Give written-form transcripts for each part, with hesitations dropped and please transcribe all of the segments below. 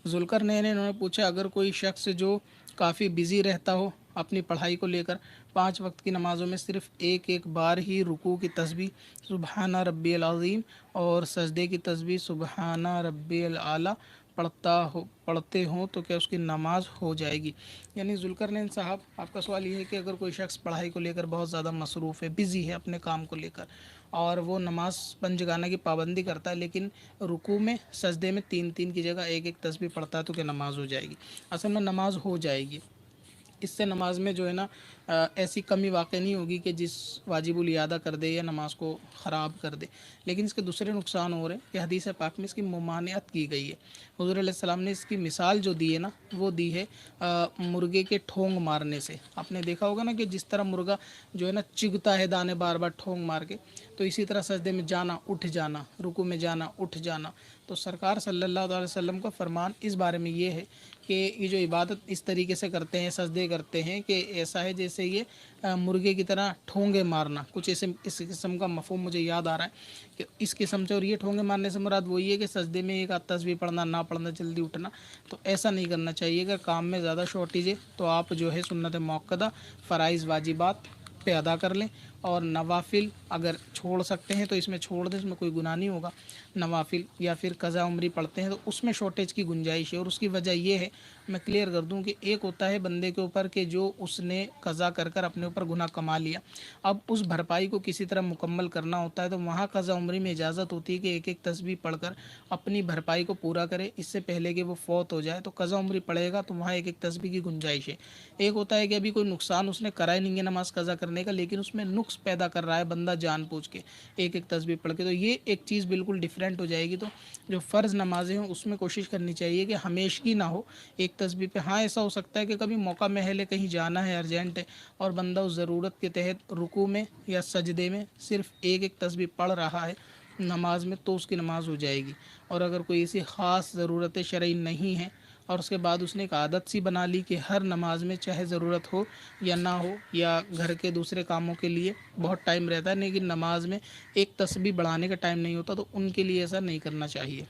ज़ुल्करनैन ने इन्होंने पूछा, अगर कोई शख्स जो काफ़ी बिज़ी रहता हो अपनी पढ़ाई को लेकर, 5 वक्त की नमाज़ों में सिर्फ़ एक एक बार ही रुकू की तस्बीह सुबहाना रब्बियल अज़ीम और सजदे की तस्बीह सुबहाना रब्बियल आला पढ़ते हों तो क्या उसकी नमाज हो जाएगी। यानी ज़ुल्करनैन साहब, आपका सवाल ये है कि अगर कोई शख्स पढ़ाई को लेकर बहुत ज़्यादा मसरूफ़ है, बिज़ी है अपने काम को लेकर, और वो नमाज पंजगाना की पाबंदी करता है, लेकिन रुकू में सजदे में 3 3 की जगह एक एक तस्बीह पढ़ता है, तो क्या नमाज हो जाएगी। असल में नमाज हो जाएगी। इससे नमाज में जो है ना ऐसी कमी वाक़ई नहीं होगी कि जिस वाजिबुल इयादा कर दे या नमाज को ख़राब कर दे। लेकिन इसके दूसरे नुकसान हो रहे हैं कि हदीस पाक में इसकी मुमानियत की गई है। हुज़ूर अलैहि सलाम ने इसकी मिसाल जो दी है ना, वो दी है मुर्गे के ठोंग मारने से। आपने देखा होगा ना कि जिस तरह मुर्गा जो है ना चुगता है दाने बार बार ठोंग मार के, तो इसी तरह सजदे में जाना उठ जाना, रुकू में जाना उठ जाना। तो सरकार सल्लल्लाहु अलैहि वसल्लम का फरमान इस बारे में ये है कि ये जो इबादत इस तरीके से करते हैं, सजदे करते हैं, कि ऐसा है जैसे ये मुर्गे की तरह ठोंगे मारना, कुछ ऐसे इस किस्म का मफ़हूम मुझे याद आ रहा है कि इस किस्म से। और ये ठोंगे मारने से मुराद वही है कि सजदे में एक आध तस्बीह पढ़ना, ना पढ़ना, जल्दी उठना, तो ऐसा नहीं करना चाहिए। अगर काम में ज़्यादा शॉर्टेज है तो आप जो है सुन्नत मुअक्कदा, फ़राइज़ वाजिबात पे अदा कर लें, और नवाफिल अगर छोड़ सकते हैं तो इसमें छोड़ दें, इसमें कोई गुनाह नहीं होगा। नवाफिल या फिर कज़ा उम्री पढ़ते हैं तो उसमें शॉर्टेज की गुंजाइश है, और उसकी वजह यह है, मैं क्लियर कर दूं, कि एक होता है बंदे के ऊपर कि जो उसने कज़ा कर कर अपने ऊपर गुनाह कमा लिया, अब उस भरपाई को किसी तरह मुकम्मल करना होता है, तो वहाँ कज़ा उम्री में इजाज़त होती है कि एक एक तस्बीह पढ़कर अपनी भरपाई को पूरा करे, इससे पहले कि वो फौत हो जाए। तो कज़ा उम्री पढ़ेगा तो वहाँ एक एक तस्बीह की गुंजाइश है। एक होता है कि अभी कोई नुकसान उसने करा ही नहीं है नमाज कज़ा करने का, लेकिन उसमें नुक्स पैदा कर रहा है बंदा जानबूझ के एक एक तस्बीह पढ़ के, तो ये एक चीज़ बिल्कुल डिफरेंट हो जाएगी। तो जो फ़र्ज़ नमाज़ें हों उसमें कोशिश करनी चाहिए कि हमेशगी ना हो एक तस्बीह पे। हाँ, ऐसा हो सकता है कि कभी मौका महल है, कहीं जाना है, अर्जेंट है, और बंदा उस ज़रूरत के तहत रुकू में या सजदे में सिर्फ़ एक एक तस्बीह पढ़ रहा है नमाज में, तो उसकी नमाज हो जाएगी। और अगर कोई ऐसी ख़ास ज़रूरत शरई नहीं है, और उसके बाद उसने एक आदत सी बना ली कि हर नमाज में चाहे ज़रूरत हो या ना हो, या घर के दूसरे कामों के लिए बहुत टाइम रहता है लेकिन नमाज में एक तस्बीह बढ़ाने का टाइम नहीं होता, तो उनके लिए ऐसा नहीं करना चाहिए।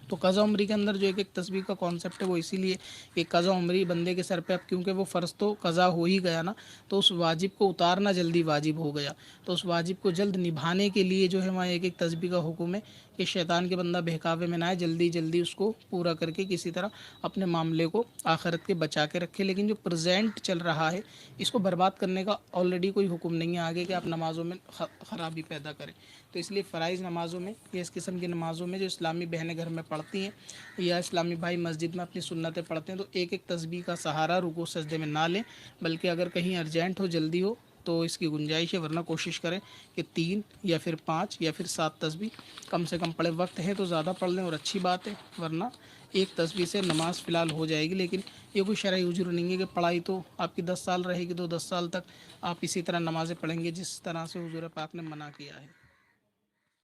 तो कज़ा उम्री के अंदर जो एक एक तस्बीह का कॉन्सेप्ट है वो इसीलिए कि कज़ा उम्री बंदे के सर पे, अब क्योंकि वो फ़र्ज़ तो कज़ा हो ही गया ना, तो उस वाजिब को उतारना जल्दी वाजिब हो गया, तो उस वाजिब को जल्द निभाने के लिए जो है वहाँ एक एक तस्बीह का हुक्म है कि शैतान के बंदा बहकावे में ना आए, जल्दी जल्दी उसको पूरा करके किसी तरह अपने मामले को आखिरत के बचा के रखे। लेकिन जो प्रेजेंट चल रहा है इसको बर्बाद करने का ऑलरेडी कोई हुक्म नहीं है आगे कि आप नमाज़ों में ख़राबी पैदा करें। तो इसलिए फ़राइज़ नमाज़ों में या इस किस्म की नमाज़ों में जो इस्लामी बहनें घर में पढ़ती हैं या इस्लामी भाई मस्जिद में अपनी सुन्नतें पढ़ते हैं, तो एक एक तस्बीह का सहारा रुकू सजदे में ना लें, बल्कि अगर कहीं अर्जेंट हो, जल्दी हो, तो इसकी गुंजाइश है, वरना कोशिश करें कि 3 या फिर 5 या फिर 7 तस्बीह कम से कम पढ़े। वक्त है तो ज़्यादा पढ़ लें और अच्छी बात है, वरना एक तस्बीह से नमाज फ़िलहाल हो जाएगी। लेकिन ये कोई शरई उजूर नहीं है कि पढ़ाई तो आपकी 10 साल रहेगी, तो 10 साल तक आप इसी तरह नमाज़ें पढ़ेंगे जिस तरह से हुज़ूर पाक ने मना किया है।